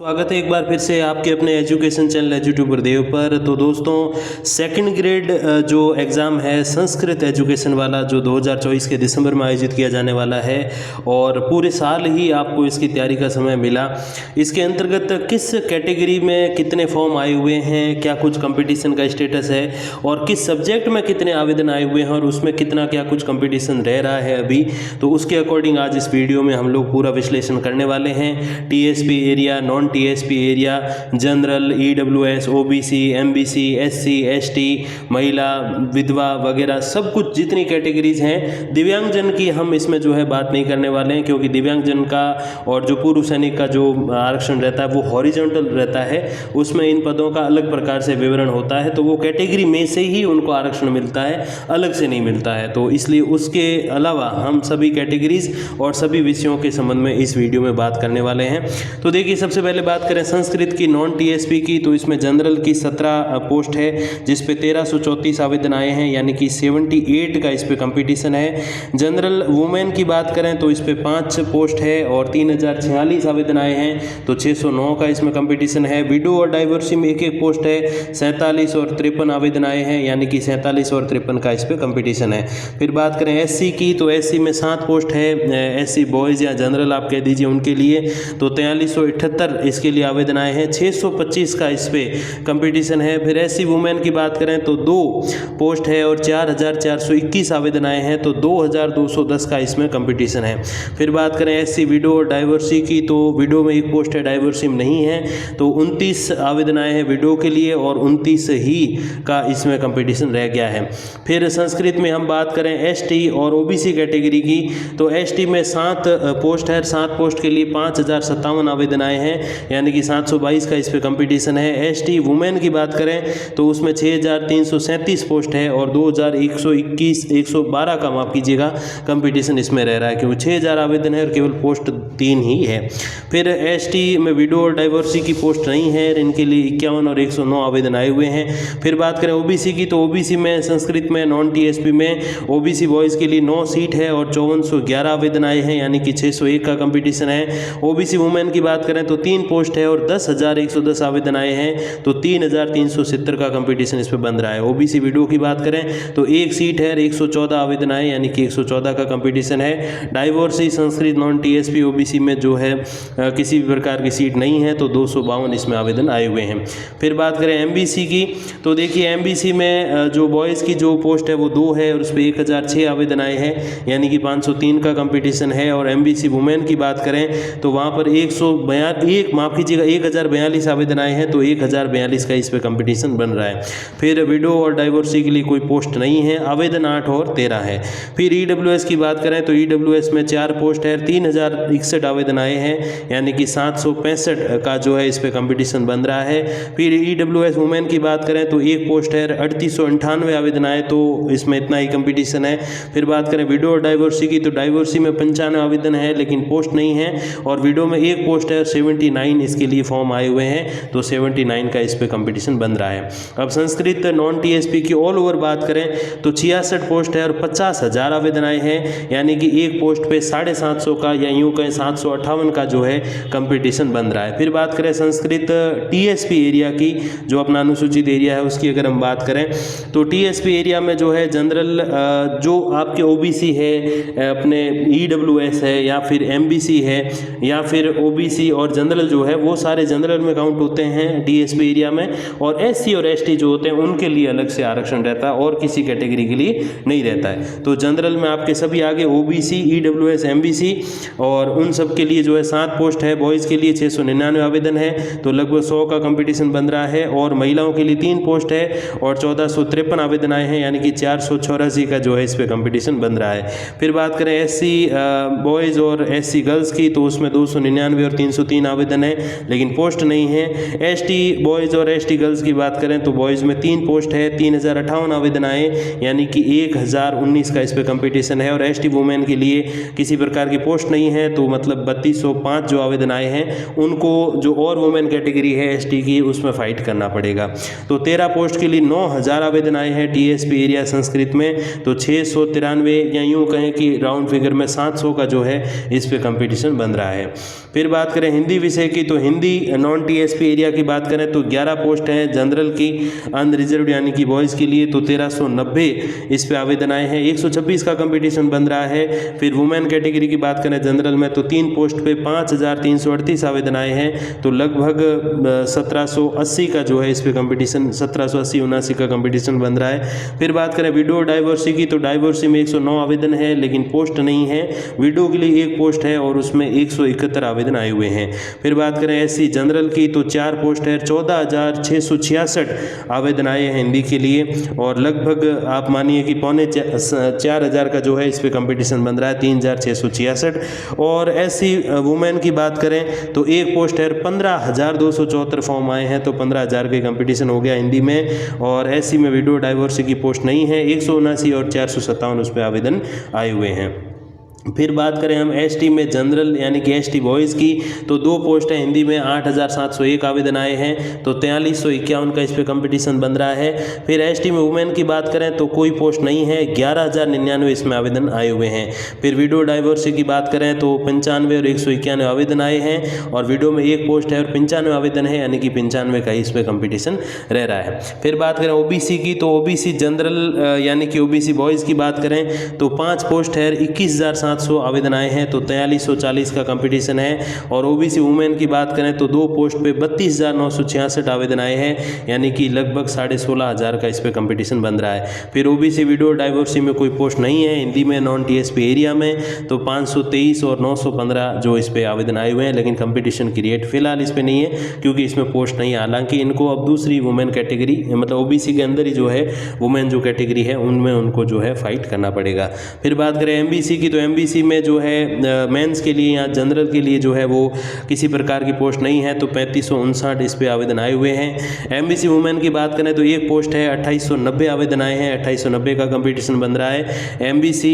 स्वागत है एक बार फिर से आपके अपने एजुकेशन चैनल एजुट्यूबर देव पर। तो दोस्तों सेकंड ग्रेड जो एग्ज़ाम है संस्कृत एजुकेशन वाला जो 2024 के दिसंबर में आयोजित किया जाने वाला है और पूरे साल ही आपको इसकी तैयारी का समय मिला। इसके अंतर्गत किस कैटेगरी में कितने फॉर्म आए हुए हैं, क्या कुछ कंपटीशन का स्टेटस है और किस सब्जेक्ट में कितने आवेदन आए हुए हैं और उसमें कितना क्या कुछ कंपटीशन रह रहा है अभी, तो उसके अकॉर्डिंग आज इस वीडियो में हम लोग पूरा विश्लेषण करने वाले हैं। TSP area, non TSP area, general, EWS, OBC, MBC, SC, ST, महिला, विधवा वगैरह सब कुछ जितनी कैटेगरीज हैं। दिव्यांगजन की हम इसमें जो है बात नहीं करने वाले हैं, क्योंकि दिव्यांगजन का और जो पूर्व सैनिक का जो आरक्षण रहता है वो हॉरिजॉन्टल रहता है, उसमें इन पदों का अलग प्रकार से विवरण होता है, तो वो कैटेगरी में से ही उनको आरक्षण मिलता है, अलग से नहीं मिलता है। तो इसलिए उसके अलावा हम सभी कैटेगरीज और सभी विषयों के संबंध में इस वीडियो में बात करने वाले हैं। तो देखिए, सबसे पहले बात करें संस्कृत की नॉन टीएसपी की, तो इसमें जनरल की 17 पोस्ट है जिस पे 1334 आवेदन आए हैं, यानी कि 78 का इस पे कंपटीशन है। जनरल वुमेन की बात करें तो इस पे 5 पोस्ट है और 3046 आवेदन आए हैं, तो 609 का इसमें कंपटीशन है। विडो और डाइवर्सी में एक पोस्ट है, 47 और 53 आवेदन आए हैं, यानी कि 47 और 53 का इस पे कंपटीशन है। फिर बात करें एससी की, तो एससी में 7 पोस्ट है, एससी बॉयज़ या जनरल आप कह दीजिए उनके लिए, तो 4378 इसके लिए आवेदन आए हैं, 625 का इस पे कंपटीशन है। फिर एससी वुमेन की बात करें तो 2 पोस्ट है और 4421 आवेदन आए हैं, तो 2210 का इसमें कंपटीशन है। फिर बात करें एससी विडो और डाइवर्सी की, तो विडो में 1 पोस्ट है, डाइवर्सी में नहीं है, तो 29 आवेदन आए हैं विडो के लिए और 29 ही का इसमें कंपटीशन रह गया है। फिर संस्कृत में हम बात करें एसटी और ओबीसी कैटेगरी की, तो एसटी में 7 पोस्ट है, 7 पोस्ट के लिए 5057 आवेदन आए हैं, यानी कि 722 का इस पे कंपटीशन है। एसटी वुमेन की बात करें तो उसमें 6337 पोस्ट है और 2112 का माफ कीजिएगा कंपटीशन इसमें रह रहा है, क्योंकि 6000 आवेदन है और केवल पोस्ट 3 ही है। फिर एसटी में विडो और डाइवर्सी की पोस्ट नहीं है, इनके लिए 51 और 109 आवेदन आए हुए हैं। फिर बात करें ओबीसी की, तो ओबीसी में संस्कृत में नॉन टीएसपी में ओबीसी बॉयज़ के लिए 9 सीट है और 5411 आवेदन आए हैं, यानी कि 601 का कंपटीशन है। ओबीसी वुमेन की बात करें तो 3 पोस्ट है और 10,110 आवेदन आए हैं, तो 3370 का कंपटीशन इस पे बन रहा है। ओबीसी विडो की बात करें तो 1 सीट है और 114 आवेदन आए, यानी कि 114 का कंपटीशन है। Divorcee Sanskrit non TSP OBC में जो है किसी भी प्रकार की सीट नहीं है, तो 252 इसमें आवेदन आए हुए हैं। फिर बात करें एमबीसी की, तो देखिए एमबीसी में जो बॉयज़ की जो पोस्ट है वो 2 है और उस पर 1006 आवेदन आए हैं, यानी कि 503 का कंपटीशन है। और एमबीसी वुमेन की बात करें तो वहाँ पर 1042 आवेदन आए हैं, तो 1042 का इस पे कंपटीशन बन रहा है। फिर विडो और डाइवोर्सी के लिए कोई पोस्ट नहीं है, आवेदन 8 और 13 है। फिर ईडब्ल्यूएस की बात करें तो ईडब्ल्यूएस में 4 पोस्ट है, 3061 आवेदन आए हैं, यानी कि 765 का जो है इस पे कंपटीशन बन रहा है। फिर ईडब्ल्यूएस वुमेन की बात करें तो 1 पोस्ट है, 3898 आवेदन आए, तो इसमें इतना ही कंपटीशन है। फिर बात करें विडो और डाइवोर्सी की, तो डाइवोर्सी में 95 आवेदन है लेकिन पोस्ट नहीं है, और विडो में 1 पोस्ट है और 79 इसके लिए फॉर्म आए हुए हैं, तो 79 का इस पे कंपटीशन बन रहा है। अब संस्कृत नॉन टीएसपी की ऑल ओवर बात करें तो 66 पोस्ट है और 50,000 आवेदन आए हैं, यानी कि 1 पोस्ट पे 750 का या यूँ कहें 758 का जो है कंपटीशन बन रहा है। फिर बात करें संस्कृत टीएसपी एरिया की, जो अपना अनुसूचित एरिया है उसकी अगर हम बात करें तो टीएसपी एरिया में जो है जनरल जो आपके ओबीसी है, अपने ईडब्ल्यूएस है या फिर एमबीसी है या फिर ओबीसी और जनरल जो है वो सारे जनरल में काउंट होते हैं टीएसपी एरिया में, और एससी और एसटी जो होते हैं उनके लिए अलग से आरक्षण रहता है और किसी कैटेगरी के लिए नहीं रहता है। तो जनरल में आपके सभी आगे ओबीसी, ईडब्ल्यूएस, एमबीसी और उन सब के लिए जो है 7 पोस्ट है। बॉयज़ के लिए 699 आवेदन है, तो लगभग 100 का कंपटीशन बन रहा है। और महिलाओं के लिए 3 पोस्ट है और 1453 आवेदन आए हैं, यानी कि 484 का जो है इस पे कंपटीशन बन रहा है। फिर बात करें एससी बॉयज़ और एससी गर्ल्स की, तो उसमें 299 और 303 आवेदन है लेकिन पोस्ट नहीं है। एसटी बॉयज़ और एसटी गर्ल्स की बात करें तो बॉयज़ में 3 पोस्ट है, 3058 आवेदन आए, यानी कि 1019 का इस पे कंपटीशन है। और एसटी वुमेन के लिए किसी प्रकार की पोस्ट नहीं है, तो मतलब 3205 जो आवेदन आए हैं उनको जो और वुमेन कैटेगरी है एसटी की उसमें फाइट करना पड़ेगा। तो 13 पोस्ट के लिए 9000 आवेदन आए हैं टीएसपी एरिया संस्कृत में, तो 693 या यूँ कहें कि राउंड फिगर में 700 का जो है इस पे कंपटीशन बन रहा है। फिर बात करें हिंदी विषय की तो हिंदी नॉन टीएसपी एरिया की बात करें तो 11 पोस्ट हैं जनरल की अनरिजर्व्ड यानी कि बॉयज़ के लिए, तो 1390 इस पे आवेदन आए हैं। 126 का कंपटीशन बन रहा है। फिर वुमेन कैटेगरी की बात करें जनरल में तो 3 पोस्ट पे 5338 आवेदन आए हैं, तो लगभग 1780 का जो है इस पे कंपटीशन 1780-79 का कंपटीशन बन रहा है। फिर बात करें विडो डाइवर्सी की तो डाइवर्सी में 109 आवेदन है लेकिन पोस्ट नहीं है। विडो के लिए 1 पोस्ट है और उसमें 171 आवेदन आए हुए हैं। फिर बात करें एससी जनरल की तो 4 पोस्ट है, 14,666 आवेदन आए हैं हिंदी के लिए, और लगभग आप मानिए कि 4,500 का जो है इस पे कंपटीशन बन रहा है, 3,666। और एससी वुमेन की बात करें तो 1 पोस्ट है, 15,274 फॉर्म आए हैं, तो 15,000 के कंपटीशन हो गया हिंदी में। और एससी में विडो डाइवर्सी की पोस्ट नहीं है, 179 और 457 उस पर आवेदन आए हुए हैं। फिर बात करें हम एसटी में जनरल यानी कि एसटी बॉयज़ की तो 2 पोस्ट है हिंदी में, 8,701 आवेदन आए हैं, तो 4351 का इस पे कंपटीशन बन रहा है। फिर एसटी में वुमेन की बात करें तो कोई पोस्ट नहीं है, 11,099 इसमें आवेदन आए हुए हैं। फिर विडो डाइवर्सी की बात करें तो 95 और 191 आवेदन आए हैं, और विडो में 1 पोस्ट है और 95 आवेदन है, यानी कि 95 का इस पे कंपटीशन रह रहा है। फिर बात करें ओबीसी की तो ओबीसी जनरल यानी कि ओबीसी बॉयज़ की बात करें तो 5 पोस्ट है, 21,700 आवेदन आए हैं, तो 4340 का कंपटीशन है। और ओबीसी वुमेन की बात करें तो 2 पोस्ट पे 32,966 आवेदन आए हैं, यानी कि लगभग 16,500 का इस पे कंपटीशन बन रहा है। फिर ओबीसी विडो डाइवर्सी में कोई पोस्ट नहीं है हिंदी में नॉन टीएसपी एरिया में, तो 523 और 915 जो इस पे आवेदन आए हुए हैं, लेकिन कंपटीशन की रेट फिलहाल इस पे नहीं है क्योंकि इसमें पोस्ट नहीं है। हालांकि इनको अब दूसरी वुमेन कैटेगरी मतलब ओबीसी के अंदर ही जो है वुमेन जो कैटेगरी है उनमें उनको जो है फाइट करना पड़ेगा। फिर बात करें एमबीसी की तो एमबीसी में जो है मेंस के लिए या जनरल के लिए जो है वो किसी प्रकार की पोस्ट नहीं है, तो 3559 इस पे आवेदन आए हुए हैं। एमबीसी वुमेन की बात करें तो 1 पोस्ट है, 2890 आवेदन आए हैं, 2890 का कंपटीशन बन रहा है। एमबीसी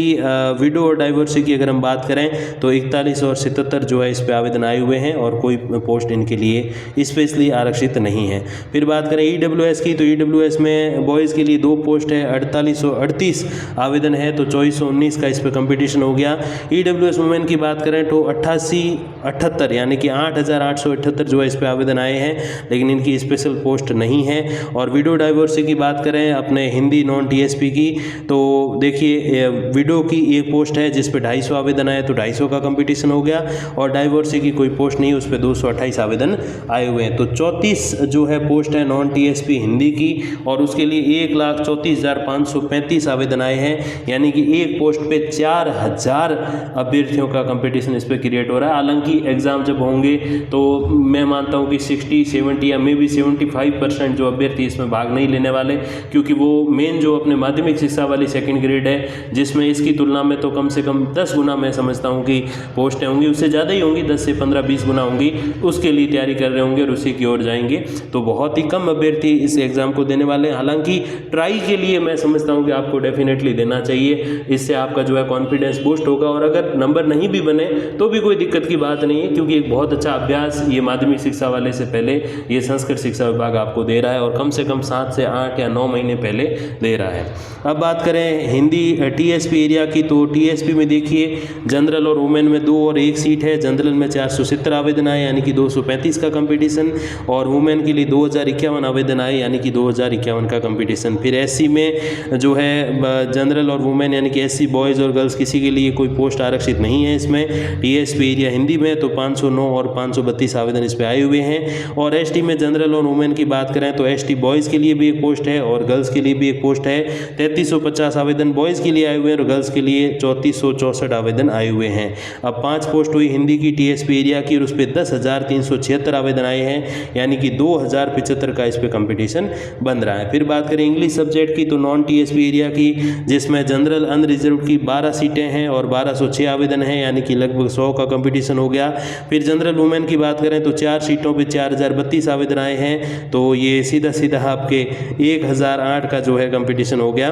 विडो और डाइवर्सी की अगर हम बात करें तो 41 और 77 जो है इस पे आवेदन आए हुए हैं, और कोई पोस्ट इनके लिए स्पेशली आरक्षित नहीं है। फिर बात करें ईडब्ल्यूएस की तो ईडब्ल्यूएस में बॉयज़ के लिए 2 पोस्ट है, 4838 आवेदन है, तो 2419 का इस पे कंपटीशन हो गया। ईडब्ल्यूएस वुमेन की बात करें तो 8878 यानी कि 8,878 जो है इस पे आवेदन आए हैं, लेकिन इनकी स्पेशल पोस्ट नहीं है। और विडो डाइवर्सी की बात करें अपने हिंदी नॉन टीएसपी की तो देखिए विडो की 1 पोस्ट है जिस पे 250 आवेदन आए, तो 250 का कंपटीशन हो गया। और डाइवर्सी की कोई पोस्ट नहीं, उस पर 228 आवेदन आए हुए हैं, तो 34 जो है पोस्ट है नॉन टीएसपी हिंदी की, और उसके लिए 1,34,535 आवेदन आए हैं, यानी कि 1 पोस्ट पे 4,000 अभ्यर्थियों का कंपटीशन इस पर क्रिएट हो रहा है। हालांकि एग्ज़ाम जब होंगे तो मैं मानता हूं कि 60, 70 या मे बी 75% जो अभ्यर्थी इसमें भाग नहीं लेने वाले, क्योंकि वो मेन जो अपने माध्यमिक शिक्षा वाली सेकंड ग्रेड है जिसमें इसकी तुलना में तो कम से कम 10 गुना मैं समझता हूं कि पोस्टें होंगी, उससे ज़्यादा ही होंगी, 10 से 15-20 गुना होंगी, उसके लिए तैयारी कर रहे होंगे और उसी की ओर जाएंगे। तो बहुत ही कम अभ्यर्थी इस एग्ज़ाम को देने वाले हैं। हालांकि ट्राई के लिए मैं समझता हूँ कि आपको डेफिनेटली देना चाहिए, इससे आपका जो है कॉन्फिडेंस बूस्ट होगा। और अगर नंबर नहीं भी बने तो भी कोई दिक्कत की बात नहीं है, क्योंकि एक बहुत अच्छा अभ्यास ये माध्यमिक शिक्षा वाले से पहले ये संस्कृत शिक्षा विभाग आपको दे रहा है, और कम से कम 7 से 8 या 9 महीने पहले दे रहा है। अब बात करें हिंदी टीएसपी एरिया की तो टीएसपी में देखिए जनरल और वुमेन में 2 और 1 सीट है। जनरल में 470 आवेदन आए, यानी कि 235 का कंपटीशन, और वुमेन के लिए 2051 आवेदन आए, यानी कि 2051 का कंपटीशन। फिर एससी में जो है जनरल और वुमेन यानी कि एससी बॉयज़ और गर्ल्स किसी के लिए कोई पोस्ट आरक्षित नहीं है इसमें। टीएसपी एरिया हिंदी में तो 509 और 532 आवेदन इस पे आए हुए हैं। और एसटी में जनरल और वुमेन की बात करें तो एसटी बॉयज़ के लिए भी 1 पोस्ट है और गर्ल्स के लिए भी 1 पोस्ट है। 3350 आवेदन बॉयज़ के लिए आए हुए हैं और गर्ल्स के लिए 3464 आवेदन आए हुए हैं। अब 5 पोस्ट हुई हिंदी की टीएसपी एरिया की, और उस पर 10,376 आवेदन आए हैं, यानी कि 2,075 का इस पे कंपटीशन बन रहा है। फिर बात करें इंग्लिश सब्जेक्ट की तो नॉन टीएसपी एरिया की, जिसमें जनरल अनरिजर्व की 12 सीटें हैं और 1206 आवेदन हैं, यानी कि लगभग 100 का कंपटीशन हो गया। फिर जनरल वुमेन की बात करें तो 4 सीटों पे 4,032 आवेदन आए हैं, तो ये सीधा सीधा आपके 1,008 का जो है कंपटीशन हो गया।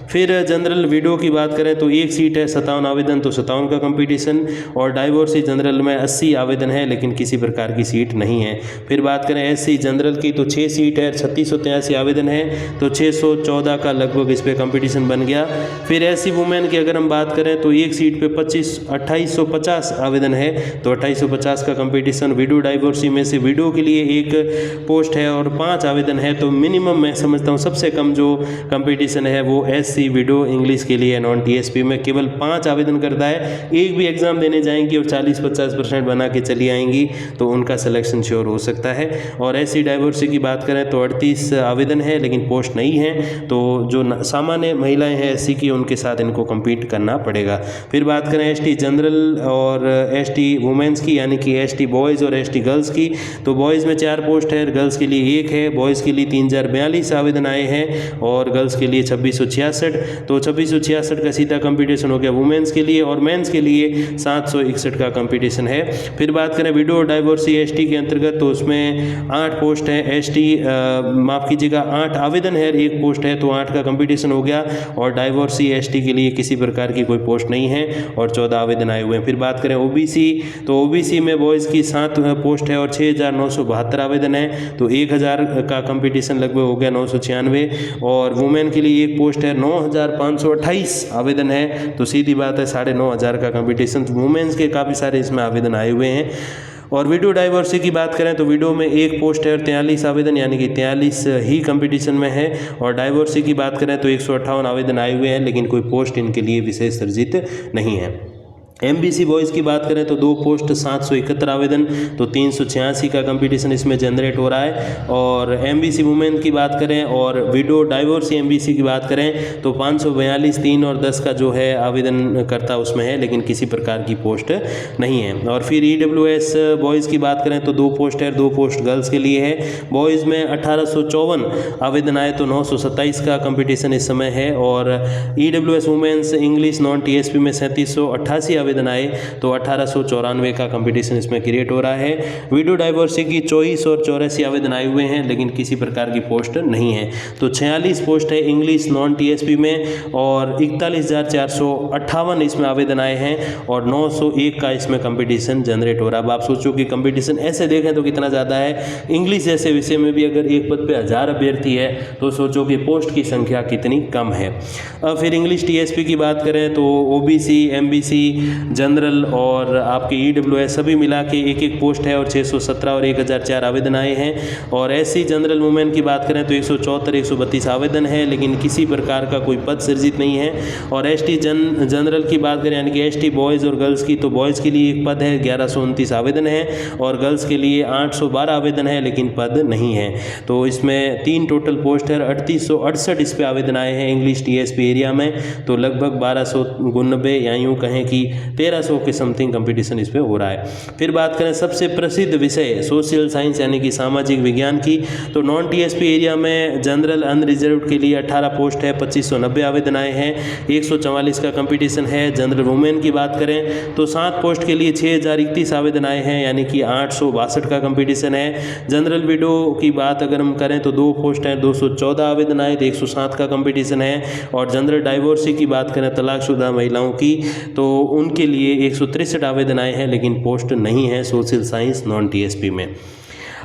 फिर जनरल विडो की बात करें तो 1 सीट है, 57 आवेदन, तो 57 का कंपटीशन। और डाइवोर्सी जनरल में 80 आवेदन है, लेकिन किसी प्रकार की सीट नहीं है। फिर बात करें एससी जनरल की तो 6 सीट है, 3683 आवेदन है, तो 614 का लगभग इस पर कंपटीशन बन गया। फिर एससी वुमेन की अगर हम बात करें तो 1 सीट पे 2850 आवेदन है, तो 2850 का कंपटीशन। विडो डाइवोर्सी में से विडो के लिए एक पोस्ट है और 5 आवेदन है, तो मिनिमम मैं समझता हूँ सबसे कम जो कंपटीशन है वो SC विडो इंग्लिश के लिए नॉन TSP में केवल 5 आवेदन करता है। एक भी एग्ज़ाम देने जाएंगी और 40-50% बना के चली आएंगी तो उनका सिलेक्शन श्योर हो सकता है। और SC डाइवोर्सी की बात करें तो 38 आवेदन है लेकिन पोस्ट नहीं है, तो जो सामान्य महिलाएं हैं SC की उनके साथ इनको कम्पीट करना पड़ेगा। फिर बात करें ST जनरल और ST वुमेंस की, यानी कि ST बॉयज़ और ST गर्ल्स की, तो बॉयज़ में 4 पोस्ट है, गर्ल्स के लिए 1 है। बॉयज़ के लिए 3042 आवेदन आए हैं और गर्ल्स के लिए 2666, तो 2666 का सीधा कंपटीशन हो गया वुमेंस के लिए। और मेंस के लिए 761 का कंपटीशन है। फिर बात करें विडो डाइवोर्सी ST के अंतर्गत, तो उसमें 8 पोस्ट है। ST माफ़ कीजिएगा 8 आवेदन है, 1 पोस्ट है, तो 8 का कंपटीशन हो गया। और डाइवोर्सी ST के लिए किसी प्रकार की कोई पोस्ट नहीं है और 14 आवेदन आए हुए हैं। फिर बात करें OBC, तो OBC में बॉयज़ की 7 पोस्ट है और 6972 आवेदन है, तो 1000 का कंपटीशन लगभग हो गया 996। और वुमेन के लिए 1 पोस्ट है, 9528 आवेदन है, तो सीधी बात है 9500 का कंपटीशन। वुमेन्स के काफ़ी सारे इसमें आवेदन आए हुए हैं। और विडो डाइवोर्सी की बात करें तो विडो में 1 पोस्ट है और 43 आवेदन, यानी कि 43 ही कंपटीशन में है। और डाइवोर्सी की बात करें तो 158 आवेदन आए हुए हैं लेकिन कोई पोस्ट इनके लिए विशेष सर्जित नहीं है। MBC बॉयज़ की बात करें तो 2 पोस्ट 771 आवेदन, तो 386 का कंपटीशन इसमें जनरेट हो रहा है। और MBC वुमेन की बात करें और विडो डाइवोर्सी MBC की बात करें तो 542 3 और 10 का जो है आवेदन करता उसमें है लेकिन किसी प्रकार की पोस्ट नहीं है। और फिर EWS बॉयज़ की बात करें तो 2 पोस्ट है, 2 पोस्ट गर्ल्स के लिए है। बॉयज़ में 1854 आवेदन आए, तो 927 का कंपटीशन इस समय है। और EWS women's English non TSP में 3788 आवेदन आए, तो 1894 का कंपटीशन इसमें क्रिएट हो रहा है। विडो डाइवोर्सी की 24 और 84 आवेदन आए हुए हैं लेकिन किसी प्रकार की पोस्ट नहीं है, तो 46 पोस्ट है इंग्लिश नॉन TSP में और 41,458 इसमें आवेदन आए हैं और 901 का इसमें कंपटीशन जनरेट हो रहा है। अब आप सोचो कि कंपटीशन ऐसे देखें तो कितना ज़्यादा है। इंग्लिश जैसे विषय में भी अगर एक पद पे 1000 अभ्यर्थी है तो सोचो कि पोस्ट की संख्या कितनी कम है। अब फिर इंग्लिश TSP की बात करें तो OBC MBC जनरल और आपके EWS सभी मिला के 1-1 पोस्ट है और 617 और 1004 आवेदन आए हैं। और SC जनरल वुमेन की बात करें तो 174 132 आवेदन है लेकिन किसी प्रकार का कोई पद सृजित नहीं है। और ST जनरल की बात करें यानी कि ST बॉयज़ और गर्ल्स की, तो बॉयज़ के लिए 1 पद है, 1129 आवेदन है और गर्ल्स के लिए 812 आवेदन है लेकिन पद नहीं है। तो इसमें 3 टोटल पोस्ट है, 3868 इस पर आवेदन आए हैं इंग्लिश TSP एरिया में, तो लगभग 1299 या यूँ कहें कि 1300 के समथिंग कंपटीशन इस पर हो रहा है। फिर बात करें सबसे प्रसिद्ध विषय सोशल साइंस यानी कि सामाजिक विज्ञान की, तो नॉन TSP एरिया में जनरल अनरिजर्व्ड के लिए 18 पोस्ट है, 2590 आवेदन आए हैं, 144 का कंपटीशन है। जनरल वुमेन की बात करें तो 7 पोस्ट के लिए 6031 आवेदन आए हैं यानी कि 862 का कंपटीशन है। जनरल विडो की बात अगर हम करें तो 2 पोस्ट हैं, 214 आवेदन आए, तो 107 का कंपटीशन है। और जनरल डाइवोर्सी की बात करें तलाकशुदा महिलाओं की, तो उनके लिए 163 आवेदन आए हैं लेकिन पोस्ट नहीं है सोशल साइंस नॉन TSP में।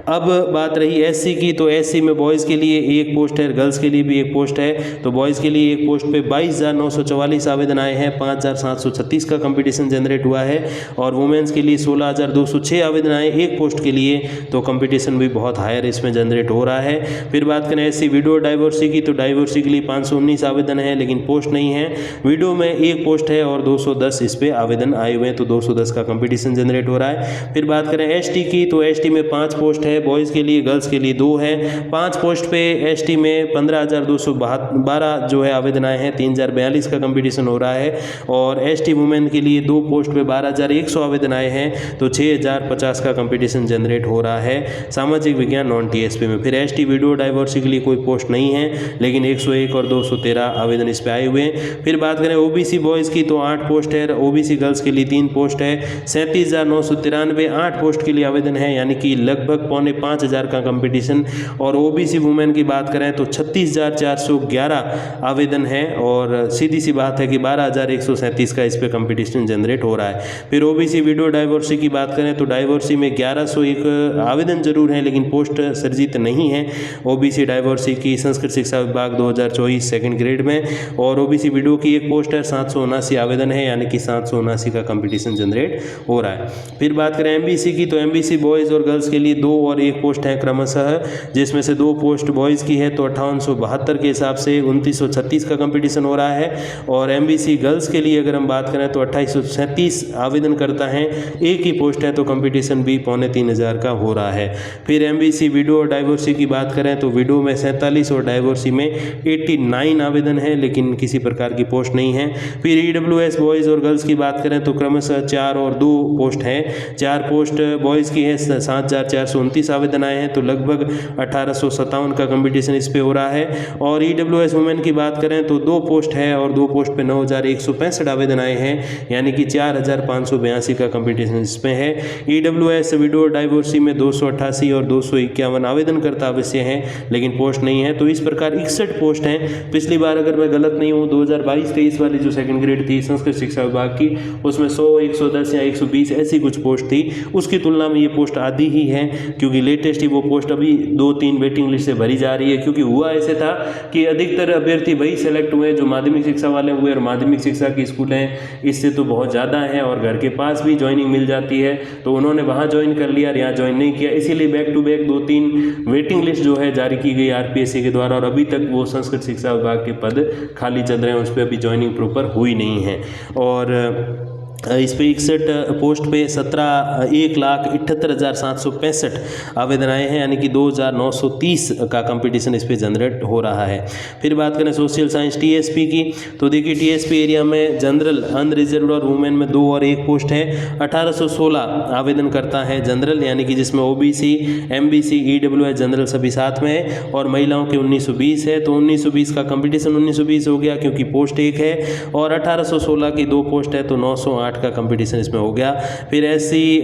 अब बात रही SC की, तो SC में बॉयज़ के लिए 1 पोस्ट है, गर्ल्स के लिए भी 1 पोस्ट है। तो बॉयज़ के लिए 1 पोस्ट पे 22,944 आवेदन आए हैं, 5,736 का कंपटीशन जनरेट हुआ है। और वुमेन्स के लिए 16,206 आवेदन आए 1 पोस्ट के लिए, तो कंपटीशन भी बहुत हायर इसमें जनरेट हो रहा है। फिर बात करें SC विडो डाइवोर्सी की, तो डाइवोर्सी के लिए 519 आवेदन है लेकिन पोस्ट नहीं है। विडो में 1 पोस्ट है और 210 इस पर आवेदन आए हुए हैं, तो 210 का कंपटीशन जनरेट हो रहा है। फिर बात करें ST की, तो ST में 5 पोस्ट है, बॉयज़ के लिए गर्ल्स के लिए 2 है। 5 पोस्ट पे ST में 15,212 जो है आवेदन आए हैं, 3042 का कंपटीशन हो रहा है। और ST वुमेन के लिए 2 पोस्ट पे 12,100 आवेदन आए हैं, तो 6,050 का कंपटीशन जनरेट हो रहा है सामाजिक विज्ञान नॉन TSP में। फिर ST विडो डाइवोर्सी के लिए कोई पोस्ट नहीं है लेकिन 101 और 213 आवेदन इस पे आए हुए हैं। फिर बात करें OBC बॉयज़ की, तो 8 पोस्ट है, OBC गर्ल्स के लिए 3 पोस्ट है, 37,993 8 पोस्ट के लिए आवेदन है यानी कि लगभग 4,500 का कंपटीशन। और ओबीसी वुमेन की बात करें तो 36,411 आवेदन है और सीधी सी बात है कि 12,137 का इस पे कंपटीशन जनरेट हो रहा है। फिर ओबीसी विडो डाइवोर्सी की बात करें तो डाइवोर्सी में 1101 आवेदन जरूर हैं लेकिन पोस्ट सर्जित नहीं है ओबीसी डाइवोर्सी की संस्कृत शिक्षा विभाग 2024 सेकंड ग्रेड में। और ओबीसी विडो की एक पोस्ट है, 779 आवेदन है, यानी कि 779 का कंपटीशन जनरेट हो रहा है। फिर बात करें एमबीसी की तो एमबीसी बॉयज़ और गर्ल्स के लिए 2 और 1 पोस्ट है क्रमशः, जिसमें से 2 पोस्ट बॉयज़ की है तो 5872 के हिसाब से 2936 का कंपटीशन हो रहा है। और एमबीसी गर्ल्स के लिए अगर हम बात करें तो 2837 आवेदन करता है, एक ही पोस्ट है तो कंपटीशन भी 3500 का हो रहा है। फिर एमबीसी विडो और डाइवोर्सी की बात करें तो विडो में 47 और डाइवोर्सी में 89 आवेदन है लेकिन किसी प्रकार की पोस्ट नहीं है। फिर ईडब्ल्यूएस बॉयज़ और गर्ल्स की बात करें तो क्रमशः 4 और 2 पोस्ट हैं। 4 पोस्ट बॉयज़ की है, 7,429 आवेदन आए हैं तो लगभग 1857 का कंपटीशन इस पे हो रहा है। और ईडब्ल्यूएस वुमेन की बात करें तो 2 पोस्ट है और 2 पोस्ट पे 9,165 आवेदन आए हैं, यानी कि 4,582 का कंपटीशन इसमें है। ईडब्ल्यूएस विडो डाइवोर्सी में 288 और 251 आवेदनकर्ता अवश्य हैं लेकिन पोस्ट नहीं है। तो इस प्रकार 61 पोस्ट हैं। पिछली बार अगर मैं गलत नहीं हूँ 2022-23 वाली जो सेकंड ग्रेड थी संस्कृत शिक्षा विभाग की, उसमें 100, 110 या 120 ऐसी कुछ पोस्ट थी, उसकी तुलना में ये पोस्ट आधी ही है क्योंकि लेटेस्ट ही वो पोस्ट अभी 2-3 वेटिंग लिस्ट से भरी जा रही है। क्योंकि हुआ ऐसे था कि अधिकतर अभ्यर्थी वही सेलेक्ट हुए जो माध्यमिक शिक्षा वाले हुए और माध्यमिक शिक्षा की स्कूल हैं इससे तो बहुत ज़्यादा हैं और घर के पास भी ज्वाइनिंग मिल जाती है तो उन्होंने वहाँ ज्वाइन कर लिया और यहाँ ज्वाइन नहीं किया, इसीलिए back to back 2-3 waiting list जो है जारी की गई आरपीएससी के द्वारा और अभी तक वो संस्कृत शिक्षा विभाग के पद खाली चल रहे हैं, उस पर अभी ज्वाइनिंग प्रॉपर हुई नहीं है। और इस पे 61 पोस्ट पे 1,78,765 आवेदन आए हैं, यानी कि 2,930 का कंपटीशन इस पे जनरेट हो रहा है। फिर बात करें सोशल साइंस टीएसपी की तो देखिए टीएसपी एरिया में जनरल अनरिजर्व्ड और वुमेन में 2 और 1 पोस्ट है। 1816 आवेदन करता है जनरल, यानी कि जिसमें ओबीसी, एमबीसी, ईडब्ल्यूएस जनरल सभी साथ में है और महिलाओं के 1920 है तो 1920 का कंपटीशन 1920 हो गया क्योंकि पोस्ट 1 है। और 1816 की 2 पोस्ट है तो 908 का कंपटीशन इसमें हो गया। फिर एससी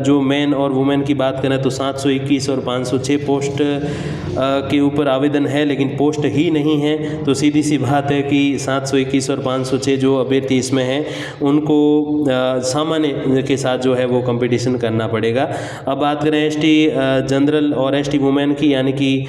जो मेन और वुमेन की बात करें तो 721 और 506 पोस्ट के ऊपर आवेदन है लेकिन पोस्ट ही नहीं है, तो सीधी सी बात है कि 721 और 506 जो अभ्यर्थी इसमें हैं उनको सामान्य के साथ जो है वो कंपटीशन करना पड़ेगा। अब बात करें एसटी जनरल और एसटी वुमेन की, यानी कि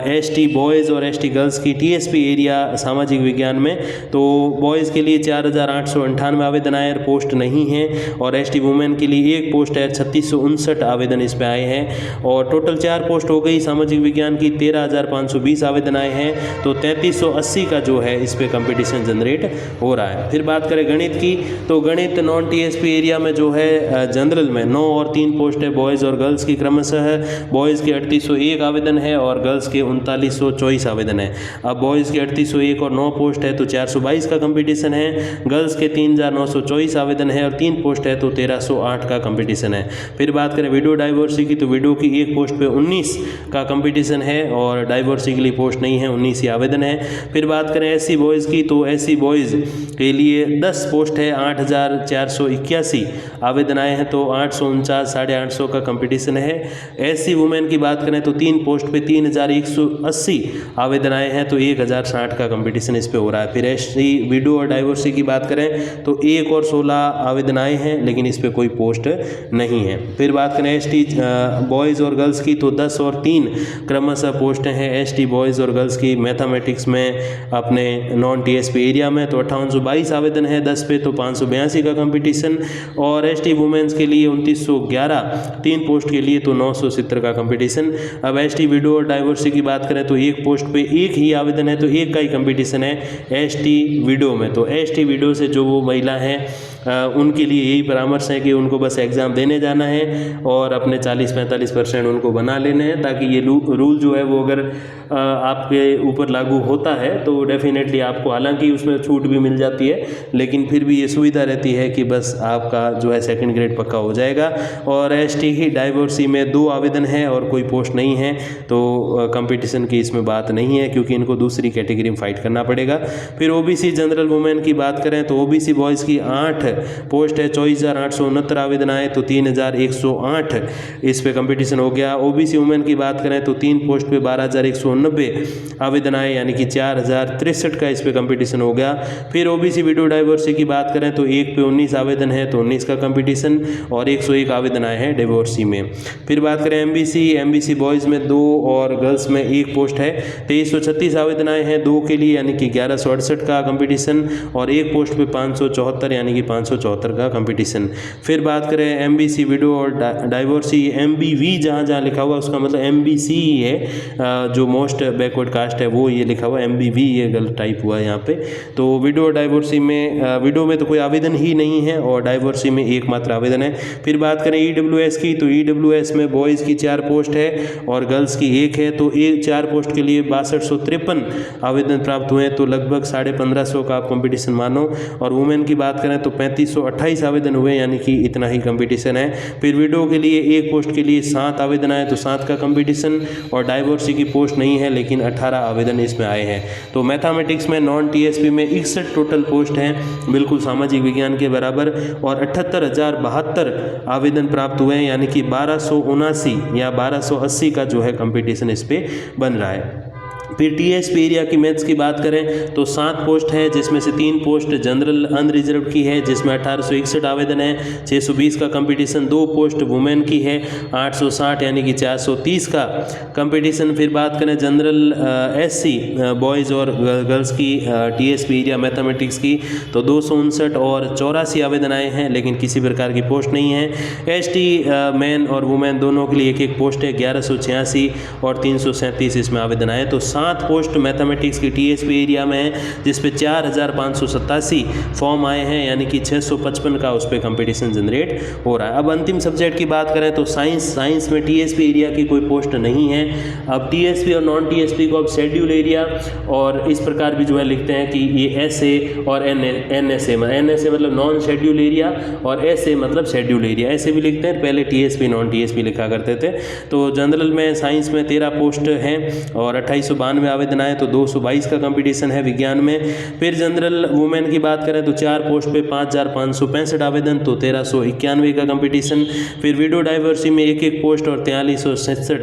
एसटी बॉयज़ और एसटी गर्ल्स की टीएसपी एरिया सामाजिक विज्ञान में, तो बॉयज़ के लिए 4,898 आवेदन आए और पोस्ट नहीं है और एसटी वुमेन के लिए 1 पोस्ट है, 3659 आवेदन इस पे आए हैं और टोटल 4 पोस्ट हो गई। सामाजिक विज्ञान की 13,520 आवेदन आए हैं तो 3380 का जो है इस पे कंपटीशन जनरेट हो रहा है। फिर बात करें गणित की तो गणित नॉन टीएसपी एरिया में जो है जनरल में 9 और 3 पोस्ट है बॉयज़ और गर्ल्स की क्रमशः है। बॉयज़ के 3801 आवेदन है और गर्ल्स के 3924 आवेदन है। अब बॉयज़ के 3801 और 9 पोस्ट है तो 422 का कंपटीशन है, गर्ल्स के 3924 आवेदन है और 3 पोस्ट है तो 1308 का कंपटीशन है। फिर बात करें विडो डाइवोर्सी की तो विडो की 1 पोस्ट पे 19 का कंपटीशन है और डाइवोर्सी के लिए पोस्ट नहीं है, 19 ही आवेदन है। फिर बात करें एससी बॉयज़ की तो एससी बॉयज़ के लिए 10 पोस्ट है, 8,481 आवेदन आए हैं तो 849 850 का कंपटीशन है। एससी वुमेन की बात करें तो 3 पोस्ट पे 3,180 आवेदन आए हैं तो 1,060 का कंपटीशन इस पे हो रहा है। फिर एससी विडो और डाइवोर्सी की बात करें तो 1 और 16 आवेदन आए हैं लेकिन इस पे कोई पोस्ट नहीं है। फिर बात करें एसटी बॉयज़ और गर्ल्स की तो 10 और 3 क्रमशः पोस्टें हैं एसटी बॉयज़ और गर्ल्स की मैथमेटिक्स में अपने नॉन टीएसपी एरिया में, तो 5822 आवेदन है 10 पे तो 582 का कंपटीशन। और एसटी वुमेन्स के लिए 2911 3 पोस्ट के लिए तो 970 का कंपटीशन। अब एसटी विडो और डाइवोर्सी की बात करें तो 1 पोस्ट पे 1 ही आवेदन है तो 1 का ही कंपटीशन है एसटी विडो में। तो एसटी विडो से जो वो महिला हैं उनके लिए यही परामर्श है कि उनको बस एग्ज़ाम देने जाना है और अपने 40-45% उनको बना लेने हैं, ताकि ये रूल जो है वो अगर आपके ऊपर लागू होता है तो डेफिनेटली आपको, हालांकि उसमें छूट भी मिल जाती है लेकिन फिर भी ये सुविधा रहती है कि बस आपका जो है सेकंड ग्रेड पक्का हो जाएगा। और एसटी ही डाइवोर्सी में 2 आवेदन है और कोई पोस्ट नहीं है तो कंपटीशन की इसमें बात नहीं है क्योंकि इनको दूसरी कैटेगरी में फाइट करना पड़ेगा। फिर ओबीसी जनरल वुमेन की बात करें तो ओबीसी बॉयज़ की 8 पोस्ट है 24,869 आवेदन आए तो 3,108 इस पे कंपटीशन हो गया। ओबीसी वुमेन की बात करें तो 3 पोस्ट पे 12,190 आवेदन आए यानी कि 4,063 का इस पे कंपटीशन हो गया। फिर ओबीसी विडो डाइवोर्सी की बात करें तो 1 पे 19 आवेदन है तो 19 का कंपटीशन और 101 आवेदन आए हैं डिवोर्सी में। फिर बात करें एमबीसी बॉयज़ में 2 और गर्ल्स में 1 पोस्ट है, 2336 आवेदन आए हैं 2 के लिए यानी कि 1168 का कंपटीशन और 1 पोस्ट पे 574 यानी कि 574 का कंपटीशन। फिर बात करें एमबीसी विडो और डाइवोर्सी, एमबीवी जहाँ जहाँ लिखा हुआ उसका मतलब एमबीसी ही है, जो मोस्ट बैकवर्ड कास्ट है वो ये लिखा हुआ, एमबीवी ये गलत टाइप हुआ है यहाँ पे। तो विडो और डाइवोर्सी में विडो में तो कोई आवेदन ही नहीं है और डाइवोर्सी में एकमात्र आवेदन है। फिर बात करें ईडब्ल्यूएस की तो ईडब्ल्यूएस में बॉयज़ की 4 पोस्ट है और गर्ल्स की 1 है, तो 4 पोस्ट के लिए 6253 आवेदन प्राप्त हुए हैं, तो लगभग 1550 का आप कंपटीशन मानो। और वुमेन की बात करें तो 3528 आवेदन हुए यानी कि इतना ही कंपटीशन है। फिर विडो के लिए 1 पोस्ट के लिए 7 आवेदन आए तो 7 का कंपटीशन और डाइवोर्सी की पोस्ट नहीं है लेकिन 18 आवेदन इसमें आए हैं। तो मैथमेटिक्स में नॉन टीएसपी में 61 टोटल पोस्ट हैं, बिल्कुल सामाजिक विज्ञान के बराबर, और 78,072 आवेदन प्राप्त हुए हैं यानी कि 1279 या 1280 का जो है कंपटीशन इस पे बन रहा है। फिर टीएसपी एरिया की मैथ्स की बात करें तो 7 पोस्ट है जिसमें से 3 पोस्ट जनरल अनरिजर्व की है जिसमें 1861 आवेदन है, 620 का कंपटीशन। 2 पोस्ट वुमेन की है 860 यानी कि 430 का कंपटीशन। फिर बात करें जनरल एससी बॉयज़ और गर्ल्स की टीएसपी एरिया मैथमेटिक्स की तो 259 और 84 आवेदन आए हैं लेकिन किसी प्रकार की पोस्ट नहीं है। एसटी मैन और वुमेन दोनों के लिए 1-1 पोस्ट है, 1186 और 337 इसमें आवेदन आए। तो 7 पोस्ट मैथमेटिक्स की टीएसपी एरिया में है जिस पे 4,587 फॉर्म आए हैं यानी कि 655 का उस पर कंपटीशन जनरेट हो रहा है। अब अंतिम सब्जेक्ट की बात करें तो साइंस में टीएसपी एरिया की कोई पोस्ट नहीं है। अब टीएसपी और नॉन टीएसपी को अब शेड्यूल एरिया और इस प्रकार भी जो है लिखते हैं कि ये एसए और एनएसए मतलब नॉन शेड्यूल एरिया और एसए मतलब शेड्यूल एरिया, ऐसे भी लिखते हैं। पहले टीएसपी नॉन टीएसपी लिखा करते थे। तो जनरल में साइंस में 13 पोस्ट हैं और 2892 आवेदन आए तो 222 का कंपटीशन है विज्ञान में। फिर जनरल वुमेन की बात करें तो 4 पोस्ट पे 5,565 आवेदन तो 1391 का कंपटीशन। फिर विडो डाइवर्सी में 1-1 पोस्ट और 4367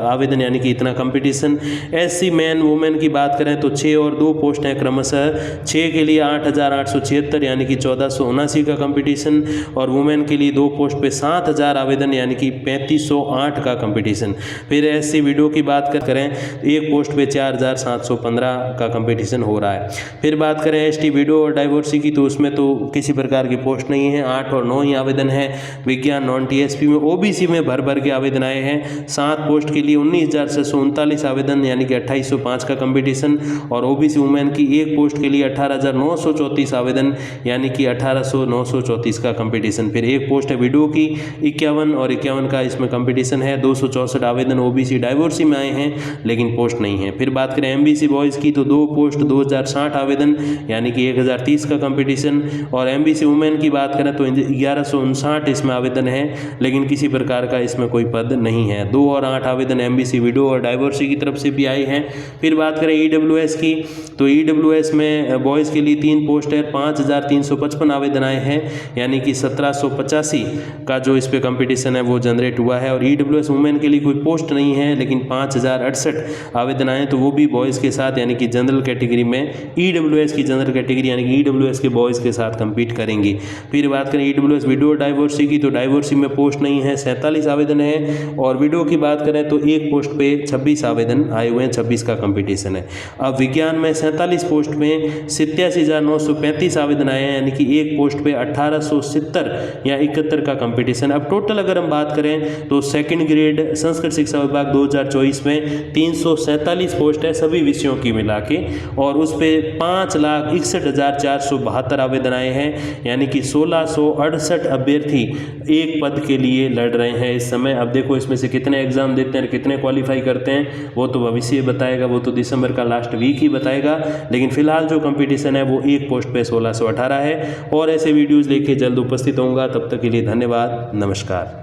आवेदन यानी कि इतना कंपटीशन। एससी मैन वुमेन की बात करें तो 6 और 2 पोस्ट हैं क्रमशः, 6 के लिए 8,876 यानी कि 1479 का कंपटीशन और वुमेन के लिए 2 पोस्ट पे 7,000 आवेदन यानी कि 3508 का कंपटीशन। फिर एससी विडो की बात करें 1 पोस्ट पे 4,715 का कंपटीशन हो रहा है। फिर बात करें एसटी विडो और डाइवोर्सी की तो उसमें तो किसी प्रकार की पोस्ट नहीं है, 8 और 9 ही आवेदन है विज्ञान नॉन टीएसपी में। ओबीसी में भर के आवेदन आए हैं, 7 पोस्ट के लिए 19,639 आवेदन यानी कि 2805 का कंपटीशन और ओबीसी वुमेन की 1 पोस्ट के लिए 18,934 आवेदन यानी कि 18,934 का कंपटीशन। फिर 1 पोस्ट है विडो की 51 और 51 का इसमें कंपटीशन है, 264 आवेदन ओबीसी डाइवोर्सी में आए हैं लेकिन पोस्ट नहीं है। फिर बात करें एमबीसी बॉयज़ की तो 2 पोस्ट 2060 आवेदन यानी कि 1030 का कंपटीशन और एमबीसी वुमेन की बात करें तो 1159 इसमें आवेदन है लेकिन किसी प्रकार का इसमें कोई पद नहीं है। 2 और 8 आवेदन एमबीसी विडो और डाइवोर्सी की तरफ से भी आए हैं। फिर बात करें ईडब्ल्यूएस की तो ईडब्ल्यूएस में बॉयज़ के लिए 3 पोस्ट है, 5,355 आवेदन आए हैं यानी कि 1785 का जो इस पे कंपटीशन है वो जनरेट हुआ है। और ईडब्ल्यूएस वुमेन के लिए कोई पोस्ट नहीं है लेकिन 5,068 आवेदन आए तो वो भी बॉयज़ के साथ यानी कि जनरल कैटेगरी में ईडब्ल्यूएस की जनरल कैटेगरी यानी कि ईडब्ल्यूएस के बॉयज़ के साथ compete करेंगी। फिर बात करें ईडब्ल्यूएस विडो डाइवोर्सी की तो डाइवोर्सी में पोस्ट नहीं है, 47 आवेदन है और विडो की बात करें तो 1 पोस्ट पे 26 आवेदन आए हुए हैं, 26 का कंपटीशन है। अब विज्ञान में 47 पोस्ट में 87,935 आवेदन आए हैं यानी कि 1 पोस्ट पे 1870 या 71 का कंपटीशन। अब टोटल अगर हम बात करें तो सेकंड ग्रेड संस्कृत शिक्षा विभाग 2024 में 347 पोस्ट है सभी विषयों की मिला के और उस पे 5,61,472 आवेदन आए हैं यानी कि 1,668 अभ्यर्थी एक पद के लिए लड़ रहे हैं इस समय। अब देखो इसमें से कितने एग्जाम देते हैं, कितने क्वालिफाई करते हैं वो तो भविष्य बताएगा, वो तो दिसंबर का लास्ट वीक ही बताएगा। लेकिन फिलहाल जो कंपटीशन है वो 1 पोस्ट पे 1,618 है। और ऐसे वीडियोज़ लेके जल्द उपस्थित होऊंगा, तब तक के लिए धन्यवाद, नमस्कार।